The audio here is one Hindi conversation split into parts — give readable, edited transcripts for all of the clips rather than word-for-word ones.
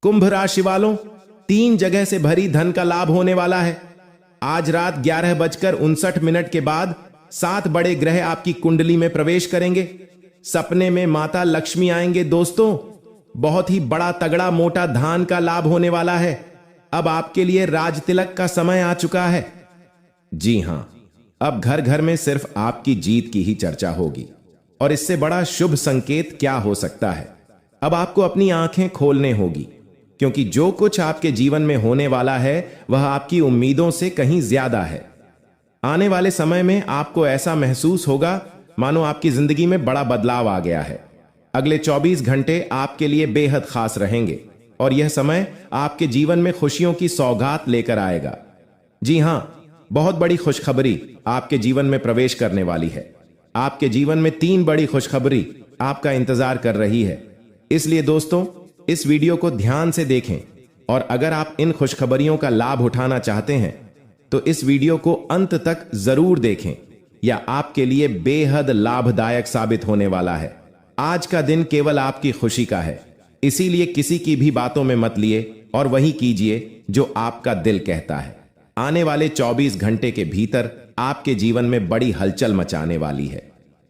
कुंभ राशि वालों, 3 जगह से भरी धन का लाभ होने वाला है। आज रात 11:59 के बाद 7 बड़े ग्रह आपकी कुंडली में प्रवेश करेंगे। सपने में माता लक्ष्मी आएंगे। दोस्तों, बहुत ही बड़ा तगड़ा मोटा धान का लाभ होने वाला है। अब आपके लिए राज तिलक का समय आ चुका है। जी हां, अब घर घर में सिर्फ आपकी जीत की ही चर्चा होगी। और इससे बड़ा शुभ संकेत क्या हो सकता है। अब आपको अपनी आंखें खोलने होगी, क्योंकि जो कुछ आपके जीवन में होने वाला है वह आपकी उम्मीदों से कहीं ज्यादा है। आने वाले समय में आपको ऐसा महसूस होगा मानो आपकी जिंदगी में बड़ा बदलाव आ गया है। अगले 24 घंटे आपके लिए बेहद खास रहेंगे और यह समय आपके जीवन में खुशियों की सौगात लेकर आएगा। जी हां, बहुत बड़ी खुशखबरी आपके जीवन में प्रवेश करने वाली है। आपके जीवन में 3 बड़ी खुशखबरी आपका इंतजार कर रही है। इसलिए दोस्तों, इस वीडियो को ध्यान से देखें और अगर आप इन खुशखबरियों का लाभ उठाना चाहते हैं तो इस वीडियो को अंत तक जरूर देखें। यह आपके लिए बेहद लाभदायक साबित होने वाला है। आज का दिन केवल आपकी खुशी का है, इसीलिए किसी की भी बातों में मत लिए और वही कीजिए जो आपका दिल कहता है। आने वाले 24 घंटे के भीतर आपके जीवन में बड़ी हलचल मचाने वाली है।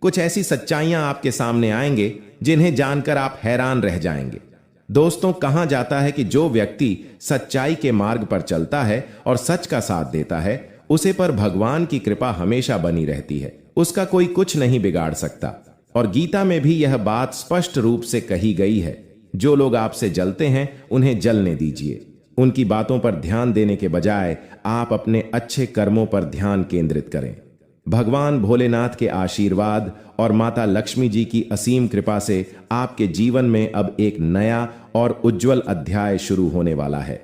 कुछ ऐसी सच्चाइयां आपके सामने आएंगे जिन्हें जानकर आप हैरान रह जाएंगे। दोस्तों, कहा जाता है कि जो व्यक्ति सच्चाई के मार्ग पर चलता है और सच का साथ देता है, उसे पर भगवान की कृपा हमेशा बनी रहती है। उसका कोई कुछ नहीं बिगाड़ सकता। और गीता में भी यह बात स्पष्ट रूप से कही गई है, जो लोग आपसे जलते हैं उन्हें जलने दीजिए। उनकी बातों पर ध्यान देने के बजाय आप अपने अच्छे कर्मों पर ध्यान केंद्रित करें। भगवान भोलेनाथ के आशीर्वाद और माता लक्ष्मी जी की असीम कृपा से आपके जीवन में अब एक नया और उज्जवल अध्याय शुरू होने वाला है।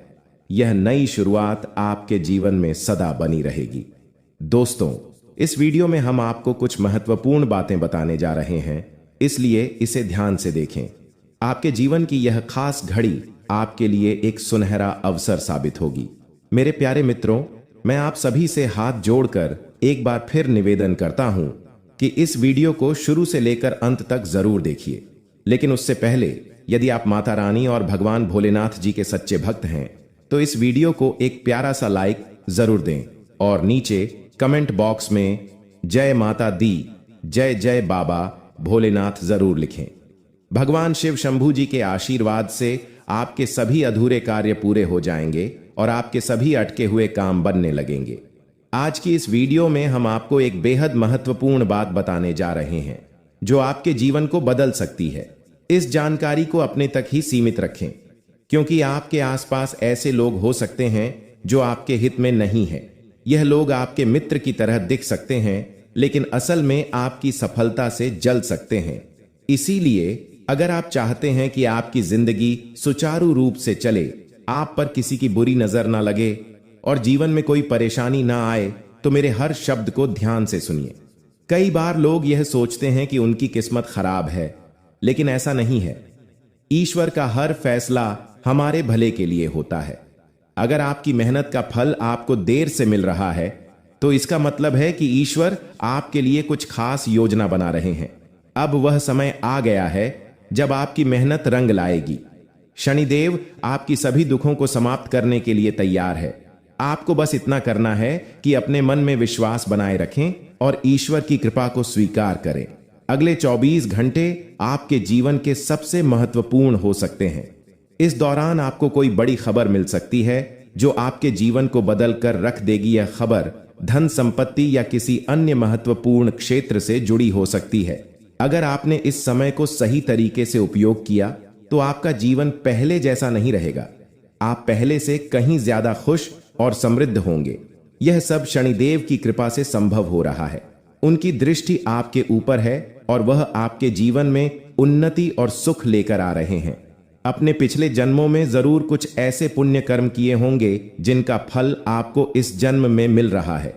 यह नई शुरुआत आपके जीवन में सदा बनी रहेगी। दोस्तों, इस वीडियो में हम आपको कुछ महत्वपूर्ण बातें बताने जा रहे हैं, इसलिए इसे ध्यान से देखें। आपके जीवन की यह खास घड़ी आपके लिए एक सुनहरा अवसर साबित होगी। मेरे प्यारे मित्रों, मैं आप सभी से हाथ जोड़कर एक बार फिर निवेदन करता हूं कि इस वीडियो को शुरू से लेकर अंत तक जरूर देखिए। लेकिन उससे पहले, यदि आप माता रानी और भगवान भोलेनाथ जी के सच्चे भक्त हैं तो इस वीडियो को एक प्यारा सा लाइक जरूर दें और नीचे कमेंट बॉक्स में जय माता दी, जय जय बाबा भोलेनाथ जरूर लिखें। भगवान शिव शंभू जी के आशीर्वाद से आपके सभी अधूरे कार्य पूरे हो जाएंगे और आपके सभी अटके हुए काम बनने लगेंगे। आज की इस वीडियो में हम आपको एक बेहद महत्वपूर्ण बात बताने जा रहे हैं जो आपके जीवन को बदल सकती है। इस जानकारी को अपने तक ही सीमित रखें, क्योंकि आपके आसपास ऐसे लोग हो सकते हैं जो आपके हित में नहीं है। यह लोग आपके मित्र की तरह दिख सकते हैं, लेकिन असल में आपकी सफलता से जल सकते हैं। इसीलिए अगर आप चाहते हैं कि आपकी जिंदगी सुचारू रूप से चले, आप पर किसी की बुरी नजर ना लगे और जीवन में कोई परेशानी ना आए, तो मेरे हर शब्द को ध्यान से सुनिए। कई बार लोग यह सोचते हैं कि उनकी किस्मत खराब है, लेकिन ऐसा नहीं है। ईश्वर का हर फैसला हमारे भले के लिए होता है। अगर आपकी मेहनत का फल आपको देर से मिल रहा है, तो इसका मतलब है कि ईश्वर आपके लिए कुछ खास योजना बना रहे हैं। अब वह समय आ गया है जब आपकी मेहनत रंग लाएगी। शनिदेव आपकी सभी दुखों को समाप्त करने के लिए तैयार है। आपको बस इतना करना है कि अपने मन में विश्वास बनाए रखें और ईश्वर की कृपा को स्वीकार करें। अगले 24 घंटे आपके जीवन के सबसे महत्वपूर्ण हो सकते हैं। इस दौरान आपको कोई बड़ी खबर मिल सकती है जो आपके जीवन को बदल कर रख देगी। यह खबर धन संपत्ति या किसी अन्य महत्वपूर्ण क्षेत्र से जुड़ी हो सकती है। अगर आपने इस समय को सही तरीके से उपयोग किया तो आपका जीवन पहले जैसा नहीं रहेगा। आप पहले से कहीं ज्यादा खुश और समृद्ध होंगे। यह सब शनिदेव की कृपा से संभव हो रहा है। उनकी दृष्टि आपके ऊपर है और वह आपके जीवन में उन्नति और सुख लेकर आ रहे हैं। अपने पिछले जन्मों में जरूर कुछ ऐसे पुण्य कर्म किए होंगे जिनका फल आपको इस जन्म में मिल रहा है।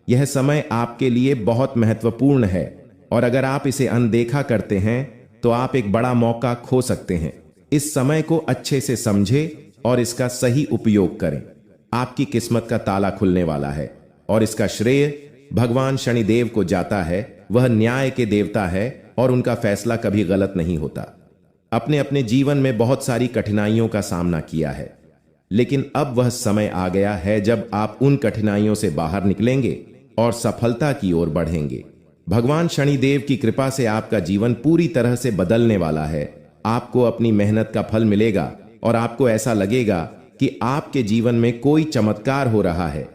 यह समय आपके लिए बहुत महत्वपूर्ण है और अगर आप इसे अनदेखा करते हैं तो आप एक बड़ा मौका खो सकते हैं। इस समय को अच्छे से समझें और इसका सही उपयोग करें। आपकी किस्मत का ताला खुलने वाला है और इसका श्रेय भगवान शनिदेव को जाता है। वह न्याय के देवता है और उनका फैसला कभी गलत नहीं होता। अपने अपने जीवन में बहुत सारी कठिनाइयों का सामना किया है, लेकिन अब वह समय आ गया है जब आप उन कठिनाइयों से बाहर निकलेंगे और सफलता की ओर बढ़ेंगे। भगवान शनिदेव की कृपा से आपका जीवन पूरी तरह से बदलने वाला है। आपको अपनी मेहनत का फल मिलेगा और आपको ऐसा लगेगा कि आपके जीवन में कोई चमत्कार हो रहा है।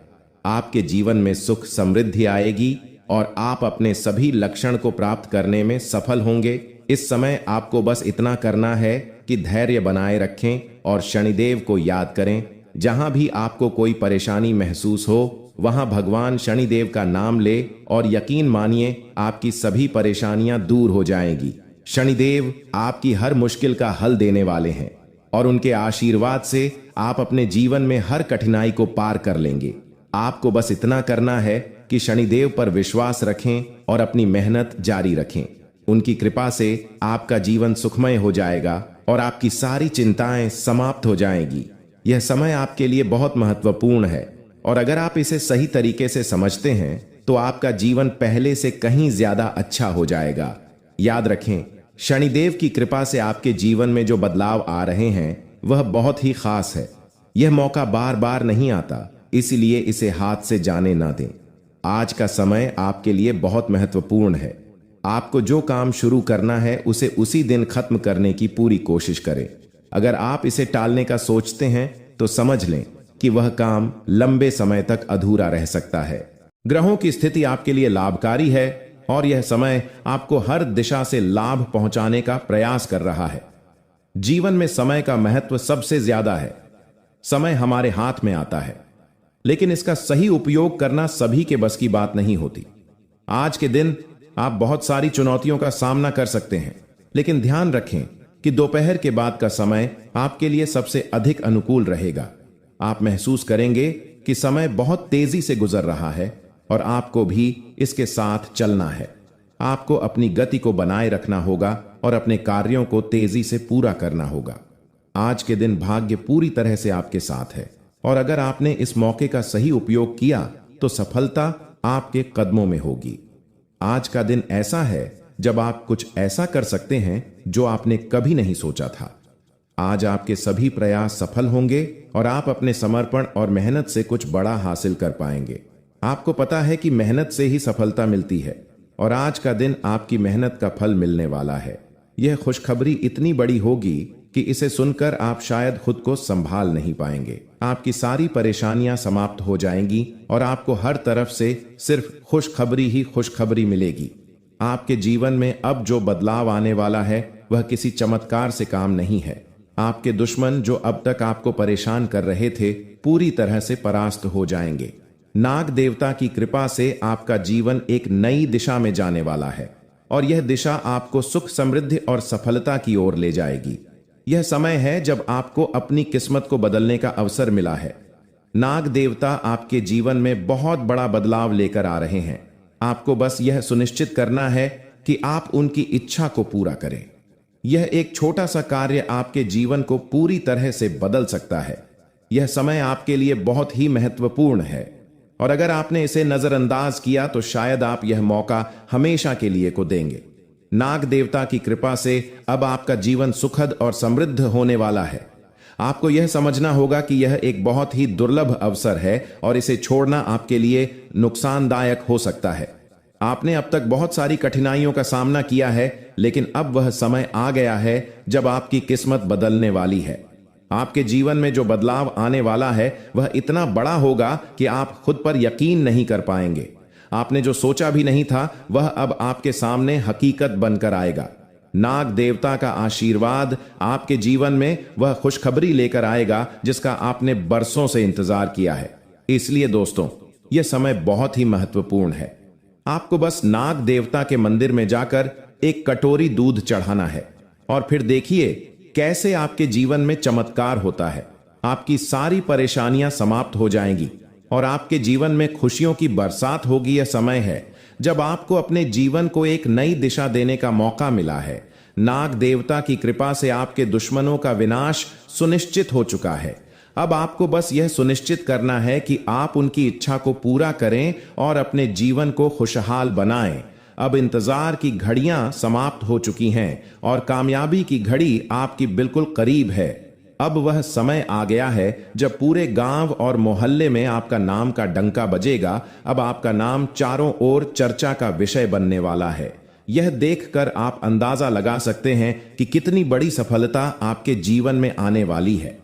आपके जीवन में सुख समृद्धि आएगी और आप अपने सभी लक्ष्य को प्राप्त करने में सफल होंगे। इस समय आपको बस इतना करना है कि धैर्य बनाए रखें और शनिदेव को याद करें। जहां भी आपको कोई परेशानी महसूस हो वहां भगवान शनिदेव का नाम ले और यकीन मानिए आपकी सभी परेशानियां दूर हो जाएंगी। शनिदेव आपकी हर मुश्किल का हल देने वाले हैं और उनके आशीर्वाद से आप अपने जीवन में हर कठिनाई को पार कर लेंगे। आपको बस इतना करना है कि शनिदेव पर विश्वास रखें और अपनी मेहनत जारी रखें। उनकी कृपा से आपका जीवन सुखमय हो जाएगा और आपकी सारी चिंताएं समाप्त हो जाएंगी। यह समय आपके लिए बहुत महत्वपूर्ण है और अगर आप इसे सही तरीके से समझते हैं तो आपका जीवन पहले से कहीं ज्यादा अच्छा हो जाएगा। याद रखें, शनिदेव की कृपा से आपके जीवन में जो बदलाव आ रहे हैं वह बहुत ही खास है। यह मौका बार बार नहीं आता, इसलिए इसे हाथ से जाने ना दें। आज का समय आपके लिए बहुत महत्वपूर्ण है। आपको जो काम शुरू करना है उसे उसी दिन खत्म करने की पूरी कोशिश करें। अगर आप इसे टालने का सोचते हैं तो समझ लें कि वह काम लंबे समय तक अधूरा रह सकता है। ग्रहों की स्थिति आपके लिए लाभकारी है और यह समय आपको हर दिशा से लाभ पहुंचाने का प्रयास कर रहा है। जीवन में समय का महत्व सबसे ज्यादा है। समय हमारे हाथ में आता है, लेकिन इसका सही उपयोग करना सभी के बस की बात नहीं होती। आज के दिन आप बहुत सारी चुनौतियों का सामना कर सकते हैं, लेकिन ध्यान रखें कि दोपहर के बाद का समय आपके लिए सबसे अधिक अनुकूल रहेगा। आप महसूस करेंगे कि समय बहुत तेजी से गुजर रहा है और आपको भी इसके साथ चलना है। आपको अपनी गति को बनाए रखना होगा और अपने कार्यों को तेजी से पूरा करना होगा। आज के दिन भाग्य पूरी तरह से आपके साथ है और अगर आपने इस मौके का सही उपयोग किया तो सफलता आपके कदमों में होगी। आज का दिन ऐसा है जब आप कुछ ऐसा कर सकते हैं जो आपने कभी नहीं सोचा था। आज आपके सभी प्रयास सफल होंगे और आप अपने समर्पण और मेहनत से कुछ बड़ा हासिल कर पाएंगे। आपको पता है कि मेहनत से ही सफलता मिलती है और आज का दिन आपकी मेहनत का फल मिलने वाला है। यह खुशखबरी इतनी बड़ी होगी कि इसे सुनकर आप शायद खुद को संभाल नहीं पाएंगे। आपकी सारी परेशानियां समाप्त हो जाएंगी और आपको हर तरफ से सिर्फ खुशखबरी ही खुशखबरी मिलेगी। आपके जीवन में अब जो बदलाव आने वाला है वह किसी चमत्कार से काम नहीं है। आपके दुश्मन जो अब तक आपको परेशान कर रहे थे पूरी तरह से परास्त हो जाएंगे। नाग देवता की कृपा से आपका जीवन एक नई दिशा में जाने वाला है और यह दिशा आपको सुख समृद्धि और सफलता की ओर ले जाएगी। यह समय है जब आपको अपनी किस्मत को बदलने का अवसर मिला है। नाग देवता आपके जीवन में बहुत बड़ा बदलाव लेकर आ रहे हैं। आपको बस यह सुनिश्चित करना है कि आप उनकी इच्छा को पूरा करें। यह एक छोटा सा कार्य आपके जीवन को पूरी तरह से बदल सकता है। यह समय आपके लिए बहुत ही महत्वपूर्ण है और अगर आपने इसे नजरअंदाज किया तो शायद आप यह मौका हमेशा के लिए को देंगे। नाग देवता की कृपा से अब आपका जीवन सुखद और समृद्ध होने वाला है। आपको यह समझना होगा कि यह एक बहुत ही दुर्लभ अवसर है और इसे छोड़ना आपके लिए नुकसानदायक हो सकता है। आपने अब तक बहुत सारी कठिनाइयों का सामना किया है, लेकिन अब वह समय आ गया है जब आपकी किस्मत बदलने वाली है। आपके जीवन में जो बदलाव आने वाला है वह इतना बड़ा होगा कि आप खुद पर यकीन नहीं कर पाएंगे। आपने जो सोचा भी नहीं था वह अब आपके सामने हकीकत बनकर आएगा। नाग देवता का आशीर्वाद आपके जीवन में वह खुशखबरी लेकर आएगा जिसका आपने बरसों से इंतजार किया है। इसलिए दोस्तों, यह समय बहुत ही महत्वपूर्ण है। आपको बस नाग देवता के मंदिर में जाकर एक कटोरी दूध चढ़ाना है और फिर देखिए कैसे आपके जीवन में चमत्कार होता है। आपकी सारी परेशानियां समाप्त हो जाएंगी और आपके जीवन में खुशियों की बरसात होगी। यह समय है जब आपको अपने जीवन को एक नई दिशा देने का मौका मिला है। नाग देवता की कृपा से आपके दुश्मनों का विनाश सुनिश्चित हो चुका है। अब आपको बस यह सुनिश्चित करना है कि आप उनकी इच्छा को पूरा करें और अपने जीवन को खुशहाल बनाएं। अब इंतजार की घड़ियां समाप्त हो चुकी हैं और कामयाबी की घड़ी आपकी बिल्कुल करीब है। अब वह समय आ गया है जब पूरे गांव और मोहल्ले में आपका नाम का डंका बजेगा। अब आपका नाम चारों ओर चर्चा का विषय बनने वाला है। यह देखकर आप अंदाजा लगा सकते हैं कि कितनी बड़ी सफलता आपके जीवन में आने वाली है।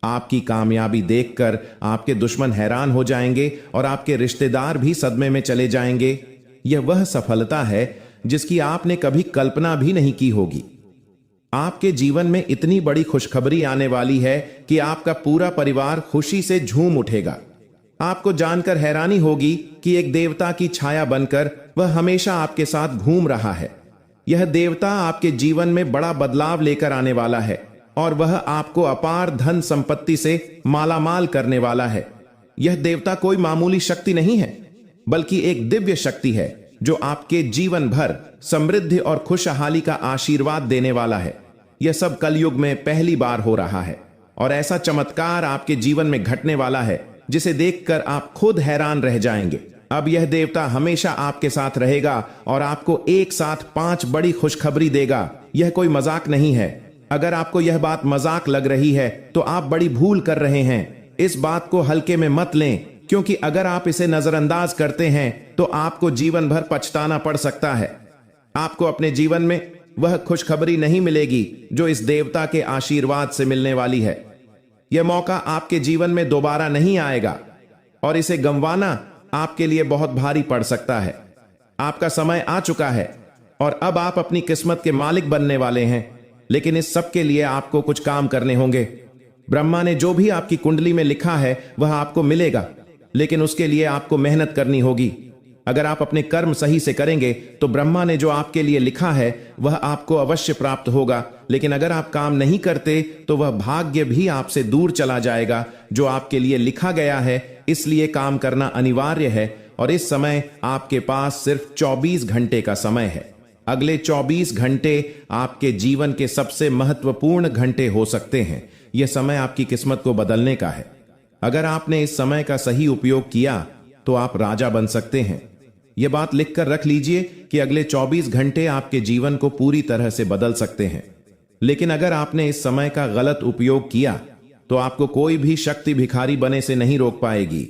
आपकी कामयाबी देखकर आपके दुश्मन हैरान हो जाएंगे और आपके रिश्तेदार भी सदमे में चले जाएंगे। यह वह सफलता है जिसकी आपने कभी कल्पना भी नहीं की होगी। आपके जीवन में इतनी बड़ी खुशखबरी आने वाली है कि आपका पूरा परिवार खुशी से झूम उठेगा। आपको जानकर हैरानी होगी कि एक देवता की छाया बनकर वह हमेशा आपके साथ घूम रहा है। यह देवता आपके जीवन में बड़ा बदलाव लेकर आने वाला है और वह आपको अपार धन संपत्ति से मालामाल करने वाला है। यह देवता कोई मामूली शक्ति नहीं है, बल्कि एक दिव्य शक्ति है जो आपके जीवन भर समृद्धि और खुशहाली का आशीर्वाद देने वाला है। यह सब कलयुग में पहली बार हो रहा है और ऐसा चमत्कार आपके जीवन में घटने वाला है जिसे देखकर आप खुद हैरान रह जाएंगे। अब यह देवता हमेशा आपके साथ रहेगा और आपको एक साथ 5 बड़ी खुशखबरी देगा। यह कोई मजाक नहीं है। अगर आपको यह बात मजाक लग रही है तो आप बड़ी भूल कर रहे हैं। इस बात को हल्के में मत लें, क्योंकि अगर आप इसे नजरअंदाज करते हैं तो आपको जीवन भर पछताना पड़ सकता है। आपको अपने जीवन में वह खुशखबरी नहीं मिलेगी जो इस देवता के आशीर्वाद से मिलने वाली है। यह मौका आपके जीवन में दोबारा नहीं आएगा और इसे गंवाना आपके लिए बहुत भारी पड़ सकता है। आपका समय आ चुका है और अब आप अपनी किस्मत के मालिक बनने वाले हैं, लेकिन इस सब के लिए आपको कुछ काम करने होंगे। ब्रह्मा ने जो भी आपकी कुंडली में लिखा है वह आपको मिलेगा, लेकिन उसके लिए आपको मेहनत करनी होगी। अगर आप अपने कर्म सही से करेंगे तो ब्रह्मा ने जो आपके लिए लिखा है वह आपको अवश्य प्राप्त होगा, लेकिन अगर आप काम नहीं करते तो वह भाग्य भी आपसे दूर चला जाएगा जो आपके लिए लिखा गया है। इसलिए काम करना अनिवार्य है और इस समय आपके पास सिर्फ 24 घंटे का समय है। अगले 24 घंटे आपके जीवन के सबसे महत्वपूर्ण घंटे हो सकते हैं। यह समय आपकी किस्मत को बदलने का है। अगर आपने इस समय का सही उपयोग किया तो आप राजा बन सकते हैं। यह बात लिखकर रख लीजिए कि अगले 24 घंटे आपके जीवन को पूरी तरह से बदल सकते हैं। लेकिन अगर आपने इस समय का गलत उपयोग किया तो आपको कोई भी शक्ति भिखारी बने से नहीं रोक पाएगी।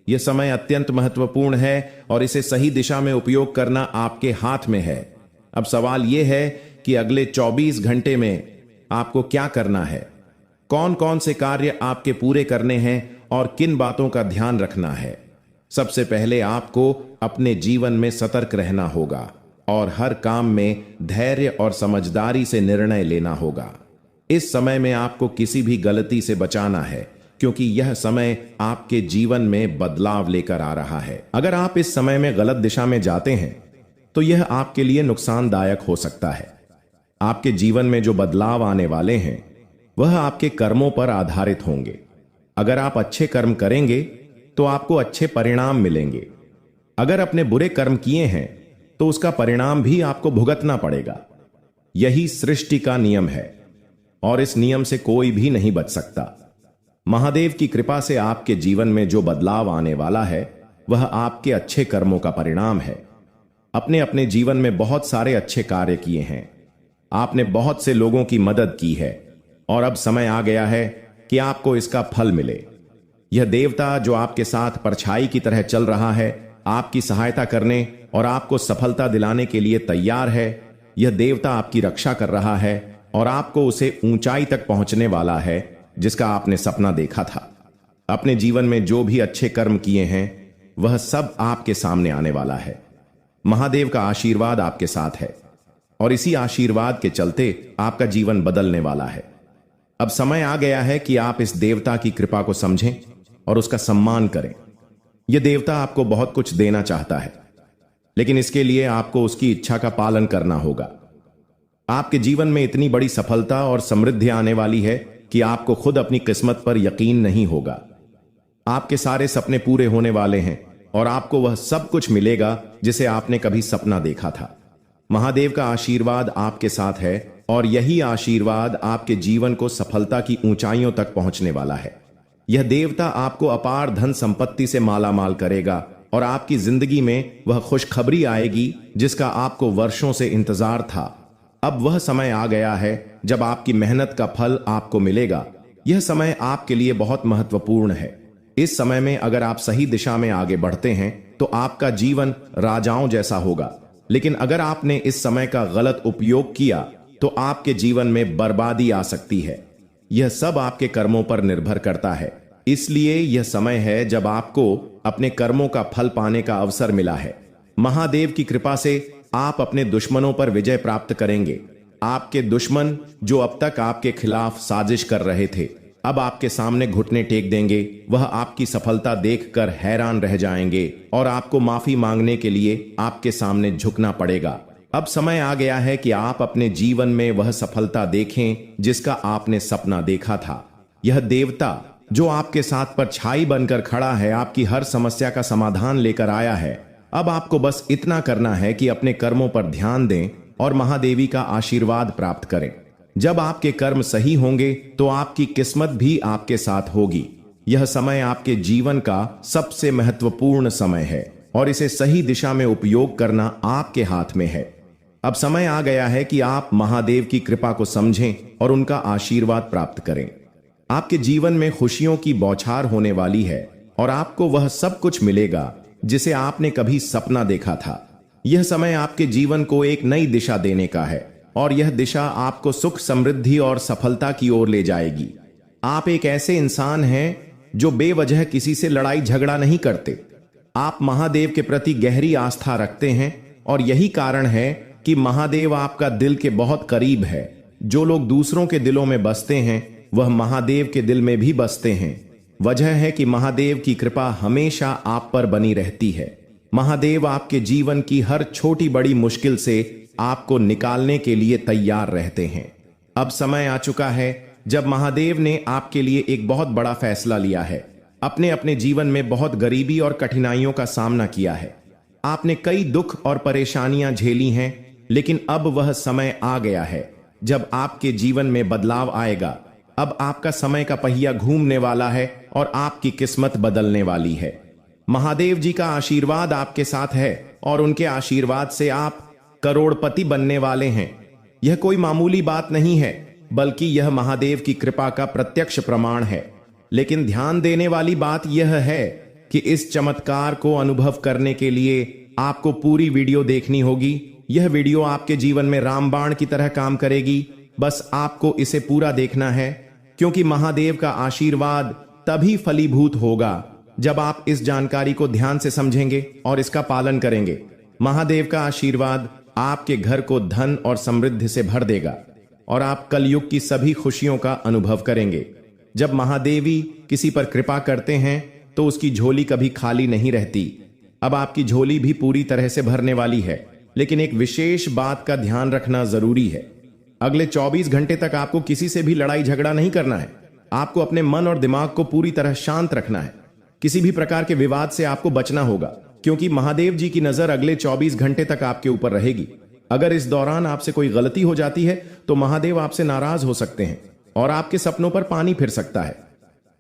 यह समय अत्यंत महत्वपूर्ण है और इसे सही दिशा में उपयोग करना आपके हाथ में है। अब सवाल यह है कि अगले 24 घंटे में आपको क्या करना है, कौन कौन से कार्य आपके पूरे करने हैं और किन बातों का ध्यान रखना है। सबसे पहले आपको अपने जीवन में सतर्क रहना होगा और हर काम में धैर्य और समझदारी से निर्णय लेना होगा। इस समय में आपको किसी भी गलती से बचाना है, क्योंकि यह समय आपके जीवन में बदलाव लेकर आ रहा है। अगर आप इस समय में गलत दिशा में जाते हैं तो यह आपके लिए नुकसानदायक हो सकता है। आपके जीवन में जो बदलाव आने वाले हैं वह आपके कर्मों पर आधारित होंगे। अगर आप अच्छे कर्म करेंगे तो आपको अच्छे परिणाम मिलेंगे। अगर अपने बुरे कर्म किए हैं तो उसका परिणाम भी आपको भुगतना पड़ेगा। यही सृष्टि का नियम है और इस नियम से कोई भी नहीं बच सकता। महादेव की कृपा से आपके जीवन में जो बदलाव आने वाला है वह आपके अच्छे कर्मों का परिणाम है। अपने अपने जीवन में बहुत सारे अच्छे कार्य किए हैं, आपने बहुत से लोगों की मदद की है और अब समय आ गया है कि आपको इसका फल मिले। यह देवता जो आपके साथ परछाई की तरह चल रहा है, आपकी सहायता करने और आपको सफलता दिलाने के लिए तैयार है। यह देवता आपकी रक्षा कर रहा है और आपको उसे ऊंचाई तक पहुंचने वाला है जिसका आपने सपना देखा था। अपने जीवन में जो भी अच्छे कर्म किए हैं वह सब आपके सामने आने वाला है। महादेव का आशीर्वाद आपके साथ है और इसी आशीर्वाद के चलते आपका जीवन बदलने वाला है। अब समय आ गया है कि आप इस देवता की कृपा को समझें और उसका सम्मान करें। यह देवता आपको बहुत कुछ देना चाहता है, लेकिन इसके लिए आपको उसकी इच्छा का पालन करना होगा। आपके जीवन में इतनी बड़ी सफलता और समृद्धि आने वाली है कि आपको खुद अपनी किस्मत पर यकीन नहीं होगा। आपके सारे सपने पूरे होने वाले हैं और आपको वह सब कुछ मिलेगा जिसे आपने कभी सपना देखा था। महादेव का आशीर्वाद आपके साथ है और यही आशीर्वाद आपके जीवन को सफलता की ऊंचाइयों तक पहुंचने वाला है। यह देवता आपको अपार धन संपत्ति से माला माल करेगा और आपकी जिंदगी में वह खुशखबरी आएगी जिसका आपको वर्षों से इंतजार था। अब वह समय आ गया है जब आपकी मेहनत का फल आपको मिलेगा। यह समय आपके लिए बहुत महत्वपूर्ण है। इस समय में अगर आप सही दिशा में आगे बढ़ते हैं तो आपका जीवन राजाओं जैसा होगा, लेकिन अगर आपने इस समय का गलत उपयोग किया तो आपके जीवन में बर्बादी आ सकती है। यह सब आपके कर्मों पर निर्भर करता है, इसलिए यह समय है जब आपको अपने कर्मों का फल पाने का अवसर मिला है। महादेव की कृपा से आप अपने दुश्मनों पर विजय प्राप्त करेंगे। आपके दुश्मन जो अब तक आपके खिलाफ साजिश कर रहे थे, अब आपके सामने घुटने टेक देंगे। वह आपकी सफलता देखकर हैरान रह जाएंगे और आपको माफी मांगने के लिए आपके सामने झुकना पड़ेगा। अब समय आ गया है कि आप अपने जीवन में वह सफलता देखें जिसका आपने सपना देखा था। यह देवता जो आपके साथ परछाई बनकर खड़ा है, आपकी हर समस्या का समाधान लेकर आया है। अब आपको बस इतना करना है कि अपने कर्मों पर ध्यान दें और महादेवी का आशीर्वाद प्राप्त करें। जब आपके कर्म सही होंगे तो आपकी किस्मत भी आपके साथ होगी। यह समय आपके जीवन का सबसे महत्वपूर्ण समय है और इसे सही दिशा में उपयोग करना आपके हाथ में है। अब समय आ गया है कि आप महादेव की कृपा को समझें और उनका आशीर्वाद प्राप्त करें। आपके जीवन में खुशियों की बौछार होने वाली है और आपको वह सब कुछ मिलेगा जिसे आपने कभी सपना देखा था। यह समय आपके जीवन को एक नई दिशा देने का है और यह दिशा आपको सुख, समृद्धि और सफलता की ओर ले जाएगी। आप एक ऐसे इंसान हैं जो बेवजह किसी से लड़ाई झगड़ा नहीं करते। आप महादेव के प्रति गहरी आस्था रखते हैं और यही कारण है कि महादेव आपका दिल के बहुत करीब है। जो लोग दूसरों के दिलों में बसते हैं वह महादेव के दिल में भी बसते हैं। वजह है कि महादेव की कृपा हमेशा आप पर बनी रहती है। महादेव आपके जीवन की हर छोटी बड़ी मुश्किल से आपको निकालने के लिए तैयार रहते हैं। अब समय आ चुका है जब महादेव ने आपके लिए एक बहुत बड़ा फैसला लिया है। अपने अपने जीवन में बहुत गरीबी और कठिनाइयों का सामना किया है। आपने कई दुख और परेशानियां झेली हैं, लेकिन अब वह समय आ गया है जब आपके जीवन में बदलाव आएगा। अब आपका समय का पहिया घूमने वाला है और आपकी किस्मत बदलने वाली है। महादेव जी का आशीर्वाद आपके साथ है और उनके आशीर्वाद से आप करोड़पति बनने वाले हैं। यह कोई मामूली बात नहीं है, बल्कि यह महादेव की कृपा का प्रत्यक्ष प्रमाण है। लेकिन ध्यान देने वाली बात यह है कि इस चमत्कार को अनुभव करने के लिए आपको पूरी वीडियो देखनी होगी। यह वीडियो आपके जीवन में रामबाण की तरह काम करेगी। बस आपको इसे पूरा देखना है, क्योंकि महादेव का आशीर्वाद तभी फलीभूत होगा जब आप इस जानकारी को ध्यान से समझेंगे और इसका पालन करेंगे। महादेव का आशीर्वाद आपके घर को धन और समृद्धि से भर देगा और आप कलयुग की सभी खुशियों का अनुभव करेंगे। जब महादेवी किसी पर कृपा करते हैं तो उसकी झोली कभी खाली नहीं रहती। अब आपकी झोली भी पूरी तरह से भरने वाली है, लेकिन एक विशेष बात का ध्यान रखना जरूरी है। अगले 24 घंटे तक आपको किसी से भी लड़ाई झगड़ा नहीं करना है। आपको अपने मन और दिमाग को पूरी तरह शांत रखना है। किसी भी प्रकार के विवाद से आपको बचना होगा, क्योंकि महादेव जी की नजर अगले 24 घंटे तक आपके ऊपर रहेगी। अगर इस दौरान आपसे कोई गलती हो जाती है तो महादेव आपसे नाराज हो सकते हैं और आपके सपनों पर पानी फिर सकता है।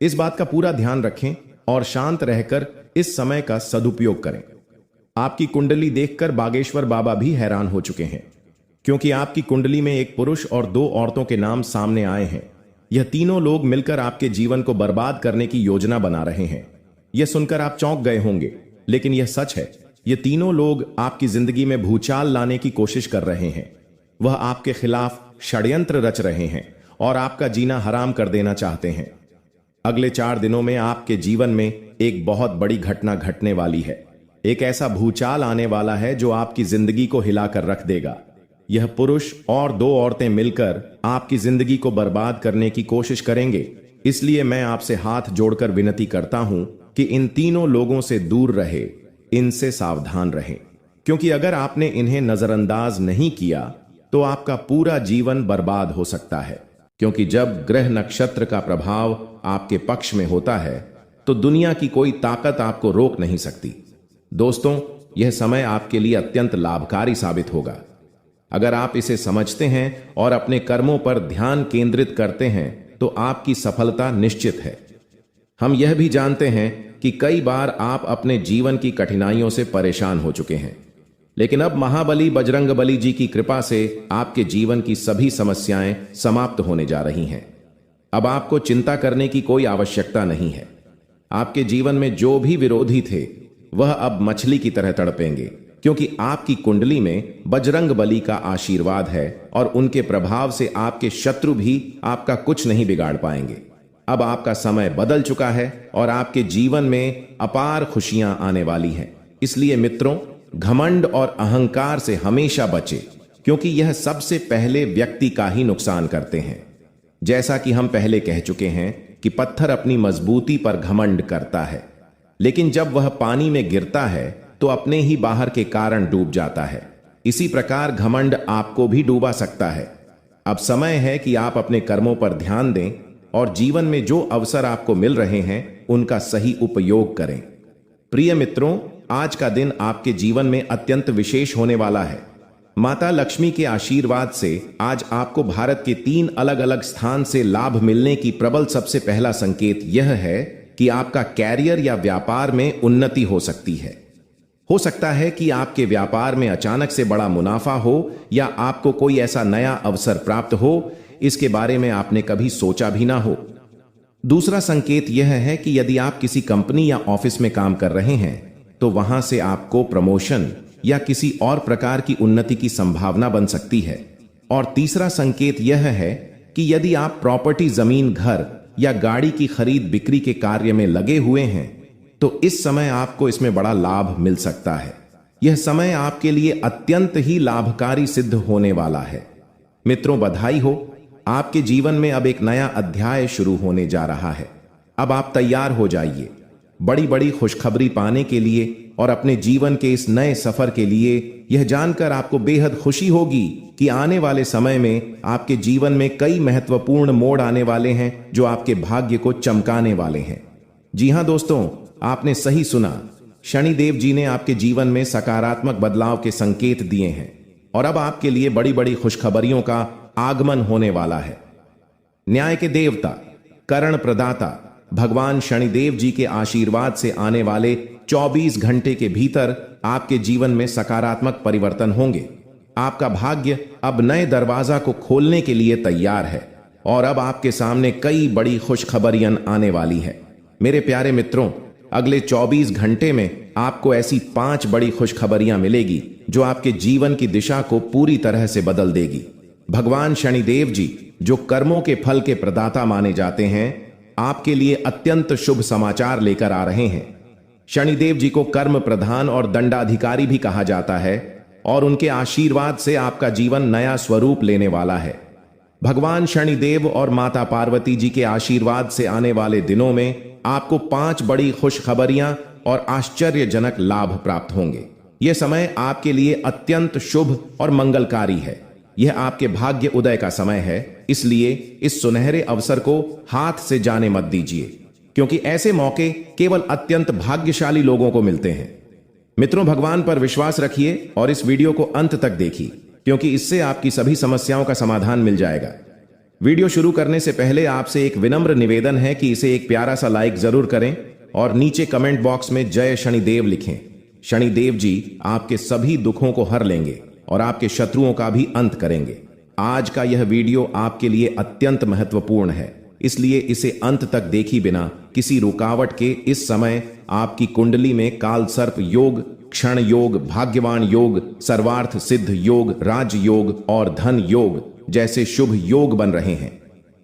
इस बात का पूरा ध्यान रखें और शांत रहकर इस समय का सदुपयोग करें। आपकी कुंडली देखकर बागेश्वर बाबा भी हैरान हो चुके हैं, क्योंकि आपकी कुंडली में एक पुरुष और 2 औरतों के नाम सामने आए हैं। यह तीनों लोग मिलकर आपके जीवन को बर्बाद करने की योजना बना रहे हैं। यह सुनकर आप चौंक गए होंगे, लेकिन यह सच है। ये तीनों लोग आपकी जिंदगी में भूचाल लाने की कोशिश कर रहे हैं। वह आपके खिलाफ षड्यंत्र रच रहे हैं और आपका जीना हराम कर देना चाहते हैं। अगले 4 दिनों में आपके जीवन में एक बहुत बड़ी घटना घटने वाली है। एक ऐसा भूचाल आने वाला है जो आपकी जिंदगी को हिलाकर रख देगा। यह पुरुष और 2 औरतें मिलकर आपकी जिंदगी को बर्बाद करने की कोशिश करेंगे। इसलिए मैं आपसे हाथ जोड़कर विनती करता हूं कि इन तीनों लोगों से दूर रहे, इनसे सावधान रहें, क्योंकि अगर आपने इन्हें नजरअंदाज नहीं किया तो आपका पूरा जीवन बर्बाद हो सकता है। क्योंकि जब ग्रह नक्षत्र का प्रभाव आपके पक्ष में होता है तो दुनिया की कोई ताकत आपको रोक नहीं सकती। दोस्तों, यह समय आपके लिए अत्यंत लाभकारी साबित होगा। अगर आप इसे समझते हैं और अपने कर्मों पर ध्यान केंद्रित करते हैं तो आपकी सफलता निश्चित है। हम यह भी जानते हैं कि कई बार आप अपने जीवन की कठिनाइयों से परेशान हो चुके हैं, लेकिन अब महाबली बजरंगबली जी की कृपा से आपके जीवन की सभी समस्याएं समाप्त होने जा रही हैं। अब आपको चिंता करने की कोई आवश्यकता नहीं है। आपके जीवन में जो भी विरोधी थे वह अब मछली की तरह तड़पेंगे, क्योंकि आपकी कुंडली में बजरंगबली का आशीर्वाद है और उनके प्रभाव से आपके शत्रु भी आपका कुछ नहीं बिगाड़ पाएंगे। अब आपका समय बदल चुका है और आपके जीवन में अपार खुशियां आने वाली हैं। इसलिए मित्रों, घमंड और अहंकार से हमेशा बचें, क्योंकि यह सबसे पहले व्यक्ति का ही नुकसान करते हैं। जैसा कि हम पहले कह चुके हैं कि पत्थर अपनी मजबूती पर घमंड करता है, लेकिन जब वह पानी में गिरता है तो अपने ही बाहर के कारण डूब जाता है। इसी प्रकार घमंड आपको भी डूबा सकता है। अब समय है कि आप अपने कर्मों पर ध्यान दें और जीवन में जो अवसर आपको मिल रहे हैं उनका सही उपयोग करें। प्रिय मित्रों, आज का दिन आपके जीवन में अत्यंत विशेष होने वाला है। माता लक्ष्मी के आशीर्वाद से आज आपको भारत के 3 अलग अलग स्थान से लाभ मिलने की प्रबल सबसे पहला संकेत यह है कि आपका कैरियर या व्यापार में उन्नति हो सकती है। हो सकता है कि आपके व्यापार में अचानक से बड़ा मुनाफा हो या आपको कोई ऐसा नया अवसर प्राप्त हो इसके बारे में आपने कभी सोचा भी ना हो। दूसरा संकेत यह है कि यदि आप किसी कंपनी या ऑफिस में काम कर रहे हैं तो वहां से आपको प्रमोशन या किसी और प्रकार की उन्नति की संभावना बन सकती है। और तीसरा संकेत यह है कि यदि आप प्रॉपर्टी, जमीन, घर या गाड़ी की खरीद बिक्री के कार्य में लगे हुए हैं तो इस समय आपको इसमें बड़ा लाभ मिल सकता है। यह समय आपके लिए अत्यंत ही लाभकारी सिद्ध होने वाला है। मित्रों, बधाई हो, आपके जीवन में अब एक नया अध्याय शुरू होने जा रहा है। अब आप तैयार हो जाइए बड़ी बड़ी खुशखबरी पाने के लिए और अपने जीवन के इस नए सफर के लिए। यह जानकर आपको बेहद खुशी होगी कि आने वाले समय में आपके जीवन में कई महत्वपूर्ण मोड़ आने वाले हैं जो आपके भाग्य को चमकाने वाले हैं। जी हां दोस्तों, आपने सही सुना। शनिदेव जी ने आपके जीवन में सकारात्मक बदलाव के संकेत दिए हैं और अब आपके लिए बड़ी बड़ी खुशखबरियों का आगमन होने वाला है। न्याय के देवता, करण प्रदाता भगवान शनिदेव जी के आशीर्वाद से आने वाले 24 घंटे के भीतर आपके जीवन में सकारात्मक परिवर्तन होंगे। आपका भाग्य अब नए दरवाजा को खोलने के लिए तैयार है और अब आपके सामने कई बड़ी खुशखबरियां आने वाली है। मेरे प्यारे मित्रों, अगले 24 घंटे में आपको ऐसी 5 बड़ी खुशखबरियां मिलेगी जो आपके जीवन की दिशा को पूरी तरह से बदल देगी। भगवान शनिदेव जी, जो कर्मों के फल के प्रदाता माने जाते हैं, आपके लिए अत्यंत शुभ समाचार लेकर आ रहे हैं। शनिदेव जी को कर्म प्रधान और दंडाधिकारी भी कहा जाता है और उनके आशीर्वाद से आपका जीवन नया स्वरूप लेने वाला है। भगवान शनिदेव और माता पार्वती जी के आशीर्वाद से आने वाले दिनों में आपको 5 बड़ी खुशखबरियां और आश्चर्यजनक लाभ प्राप्त होंगे। यह समय आपके लिए अत्यंत शुभ और मंगलकारी है। यह आपके भाग्य उदय का समय है, इसलिए इस सुनहरे अवसर को हाथ से जाने मत दीजिए, क्योंकि ऐसे मौके केवल अत्यंत भाग्यशाली लोगों को मिलते हैं। मित्रों, भगवान पर विश्वास रखिए और इस वीडियो को अंत तक देखिए, क्योंकि इससे आपकी सभी समस्याओं का समाधान मिल जाएगा। वीडियो शुरू करने से पहले आपसे एक विनम्र निवेदन है कि इसे एक प्यारा सा लाइक जरूर करें और नीचे कमेंट बॉक्स में जय शनिदेव लिखें। शनिदेव जी आपके सभी दुखों को हर लेंगे और आपके शत्रुओं का भी अंत करेंगे। आज का यह वीडियो आपके लिए अत्यंत महत्वपूर्ण है, इसलिए इसे अंत तक देखे बिना किसी रुकावट के इस समय आपकी कुंडली में काल सर्प योग, क्षण योग, भाग्यवान योग, सर्वार्थ सिद्ध योग, राज योग और धन योग जैसे शुभ योग बन रहे हैं।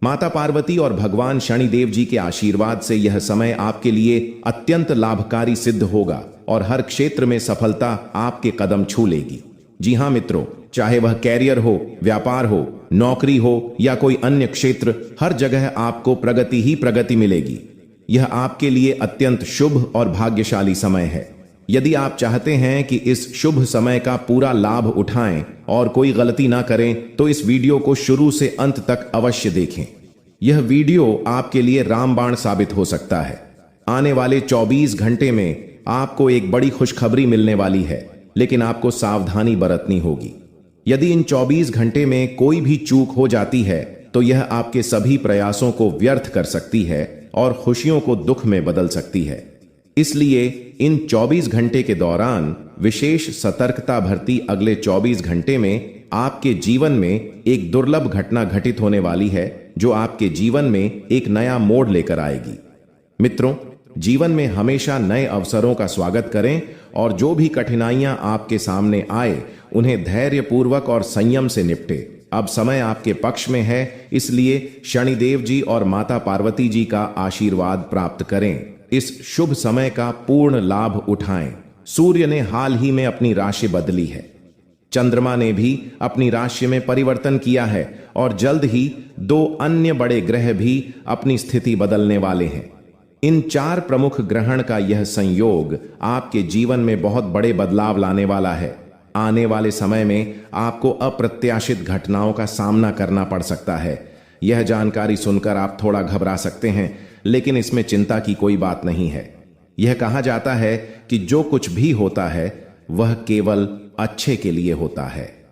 माता पार्वती और भगवान शनिदेव जी के आशीर्वाद से यह समय आपके लिए अत्यंत लाभकारी सिद्ध होगा और हर क्षेत्र में सफलता आपके कदम छू लेगी। जी हां मित्रों, चाहे वह कैरियर हो, व्यापार हो, नौकरी हो या कोई अन्य क्षेत्र, हर जगह आपको प्रगति ही प्रगति मिलेगी। यह आपके लिए अत्यंत शुभ और भाग्यशाली समय है। यदि आप चाहते हैं कि इस शुभ समय का पूरा लाभ उठाएं और कोई गलती ना करें तो इस वीडियो को शुरू से अंत तक अवश्य देखें। यह वीडियो आपके लिए रामबाण साबित हो सकता है। आने वाले 24 घंटे में आपको एक बड़ी खुशखबरी मिलने वाली है, लेकिन आपको सावधानी बरतनी होगी। यदि इन 24 घंटे में कोई भी चूक हो जाती है तो यह आपके सभी प्रयासों को व्यर्थ कर सकती है और खुशियों को दुख में बदल सकती है। इसलिए इन 24 घंटे के दौरान विशेष सतर्कता भरती अगले 24 घंटे में आपके जीवन में एक दुर्लभ घटना घटित होने वाली है जो आपके जीवन में एक नया मोड़ लेकर आएगी। मित्रों, जीवन में हमेशा नए अवसरों का स्वागत करें और जो भी कठिनाइयां आपके सामने आए उन्हें धैर्यपूर्वक और संयम से निपटे। अब समय आपके पक्ष में है, इसलिए शनिदेव जी और माता पार्वती जी का आशीर्वाद प्राप्त करें। इस शुभ समय का पूर्ण लाभ उठाएं। सूर्य ने हाल ही में अपनी राशि बदली है, चंद्रमा ने भी अपनी राशि में परिवर्तन किया है और जल्द ही 2 अन्य बड़े ग्रह भी अपनी स्थिति बदलने वाले हैं। इन 4 प्रमुख ग्रहण का यह संयोग आपके जीवन में बहुत बड़े बदलाव लाने वाला है। आने वाले समय में आपको अप्रत्याशित घटनाओं का सामना करना पड़ सकता है। यह जानकारी सुनकर आप थोड़ा घबरा सकते हैं, लेकिन इसमें चिंता की कोई बात नहीं है। यह कहा जाता है कि जो कुछ भी होता है वह केवल अच्छे के लिए होता है।